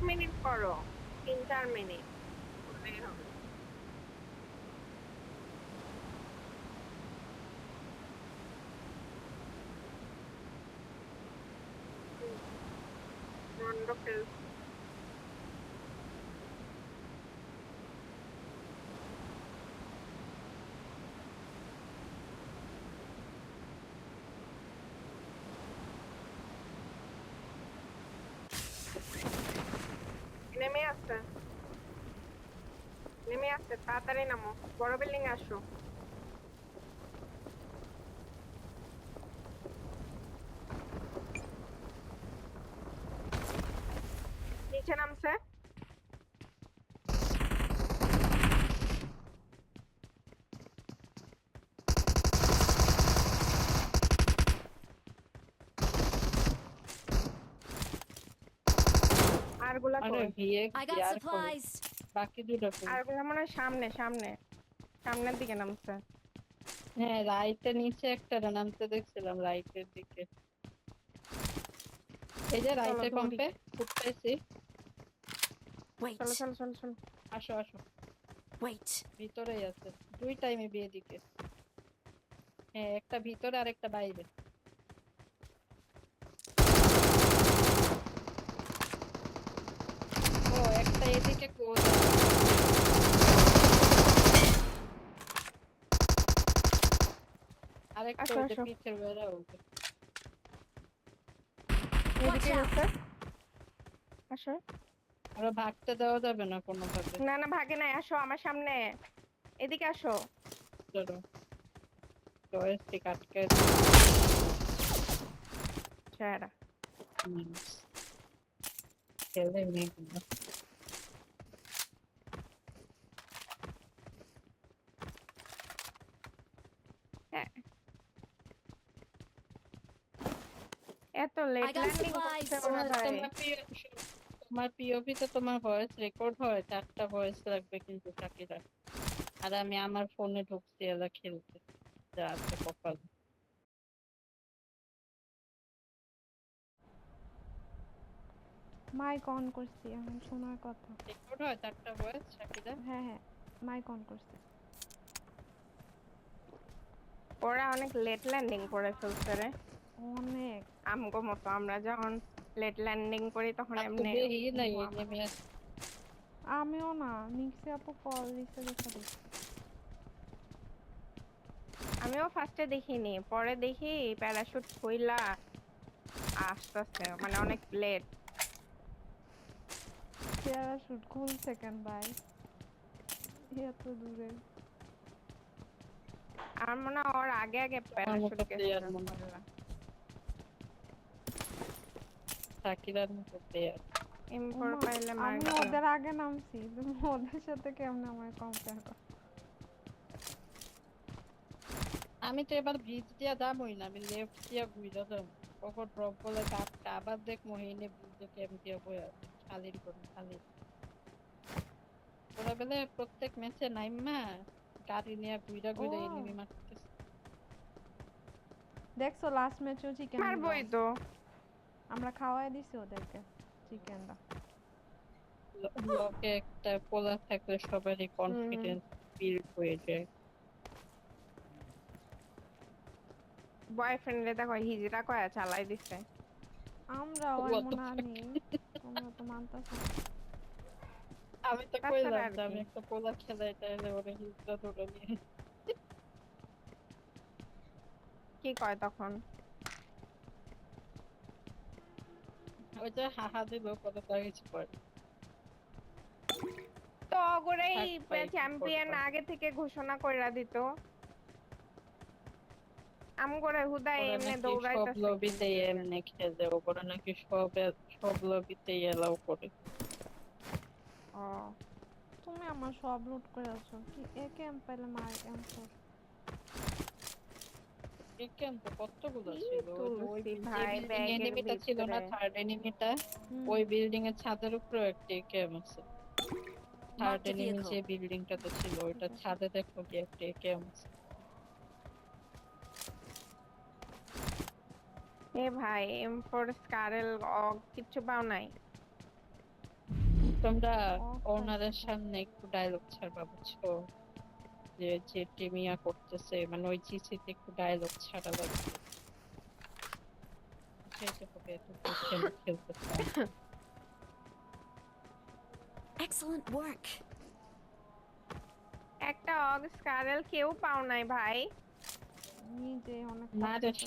Minute করো, 3-4 minute করলেই হবে। রন্ড খেলছি। নেমে আসছে, নেমে আসছে, তাড়াতাড়ি নামো, বড় বিল্ডিং আসো। নিচে নামছে। আরগুলা আরে কই? ভিএক্স I got আর কই supplies. বাকি দুটো কই? আরগুলা মনে হয় সামনে সামনে, সামনের দিকে নামছে। হ্যাঁ রাইটের নিচে একটা নামতে দেখছিলাম রাইটের দিকে। এই যে চলো রাইটের ধরি। পাম্পে ফুট পাইছি। Wait. চলো চলো চলো চলো। আসো আসো, Wait. ভিতরেই আছে। দুই টাইমে বিয়ে দিকে। হ্যাঁ একটা ভিতরে আর একটা বাইরে। ও একটা এদিকে ক্লোজ। আরেকটা আসো ওই যে আসো, পিছের বেড়া ওকে। Watch এদিকে out. গেছে। আসো। আরো ভাগতে দেওয়া যাবে না কোনোভাবে। না না, ভাগে নাই, আসো আমার সামনে, এদিকে আসো। চলো জয়স্টিক আটকে ছেড়া। খেলে নেই না। হ্যাঁ, এত I late got landing supplies. করছে মনে হয়। তোমার পিওপিতে তোমার ভয়েস রেকর্ড হয়, 4টা ভয়েস লাগবে কিন্তু সাকিরা। আর আমি আমার ফোনে ঢুকছি এলা খেলতে, যা আছে কপাল। মাইক অন করছি, এখন শোনার কথা। রেকর্ড হয় 4টা ভয়েস সাকিরা। হ্যাঁ হ্যাঁ, মাইক অন করছি। ওরা অনেক লেট ল্যান্ডিং করে ফেলছে রে, অনেক। আমগো মতো। আমরা যখন লেট ল্যান্ডিং করি তখন আর তো এমনি বেহি নাই আমার। নেমে আসে। আমিও না, নিক্সি আপু কল দিছে দেখা দেখছি। আমিও ফার্স্টে দেখিনি, পরে দেখি প্যারাশুট খুইলা আসতেছে, মানে অনেক লেট। প্যারাশুট খুলছে কেন ভাই, এত দূরে? আমার মনে হয় ওর আগে আগে আমার প্যারাশুট মতো গেছে প্লেয়ার মনে হয়, খুইলা। সাকিরার মতো প্লেয়ার। M4 ওমা, পাইলে মার আমি দিও। ওদের আগে নামছি, তুমি ওদের সাথে কেমনে আমার কম্পেয়ার করো? আমি তো এবার ব্রিজ দিয়া যাবোই না, আমি লেফট দিয়া ঘুরে যাবো। কখন ড্রপ বলে কাপটা আবার দেখ মহিনে ব্রিজে ক্যাম্প দিয়া বয়ে আছে খালির কোনো খালি। ওরা বেলে প্রত্যেক ম্যাচে নাইমা গাড়ি নিয়ে ঘুরে ও ঘুরে এনিমি মারতেছে। দেখছো লাস্ট ম্যাচেও চিকেন দিল, মারবই তো। আমরা খাওয়াই দিছি ওদেরকে চিকেনটা। লকে একটা পোলা থাকলে সবারই হম, কনফিডেন্স বিল্ড হয়ে যায়। বয়ফ্রেন্ড রে দেখো হিজড়া কয়া চালাই দিছে। আমরাও What এমন the fuck? আনি, তোমরা তো মানতেছো না। আমি তো তাছাড়া কইলাম আর যে কি। আমি একটা পোলা খেলাই তাহলে ওরা হিজড়া ধরে নিয়ে। কি কয় তখন? ওই যে হাহা দিল পরে তার কিছু করে। তো ওগোরাই থাক পাই কি চ্যাম্পিয়ন করবা। আগে থেকে ঘোষণা কইরা দিত। আমগোরে হুদাই ওরা এমনি নাকি সব দৌড়াইতেছে কি লবিতেই লিগা। এমনি খেলে, ওরা নাকি সব লবিতেই এলাও করে। ও, তুমি আমার সব লুট করে আছো কি? একে এম পাইলে মার M4। একেন তো কতগুলো কি ছিল, ওই যে ওই তুলছি যে ভাই বিল্ডিং ব্যাগের এনিমিটা ছিল না, ভিতরে। থার্ড এনিমিটা, হুম, ওই বিল্ডিং এর ছাদের উপরেও একটা একেএম আছে। থার্ড Marked a এনিমি যে vehicle. বিল্ডিংটাতে ছিল ঠিক ওইটা আছে। ছাদে দেখো কি একটা একেএম আছে। এ ভাই M4 স্কারেল কিচ্ছু পাও নাই? তোমরা Off ওনারের আছে। সামনে একটু ডায়লগ ছাড়বা বুঝছো, যে যে টিমিয়া করতেছে মানে ওই জিসিতে একটু ডায়লগ ছাড়া লাগবে, যেতে হবে এত খেলতে চাই। Excellent work. একটা অগ স্কারেল কেউ পাও নাই ভাই। নিজে অনেক না কষ্ট রে করে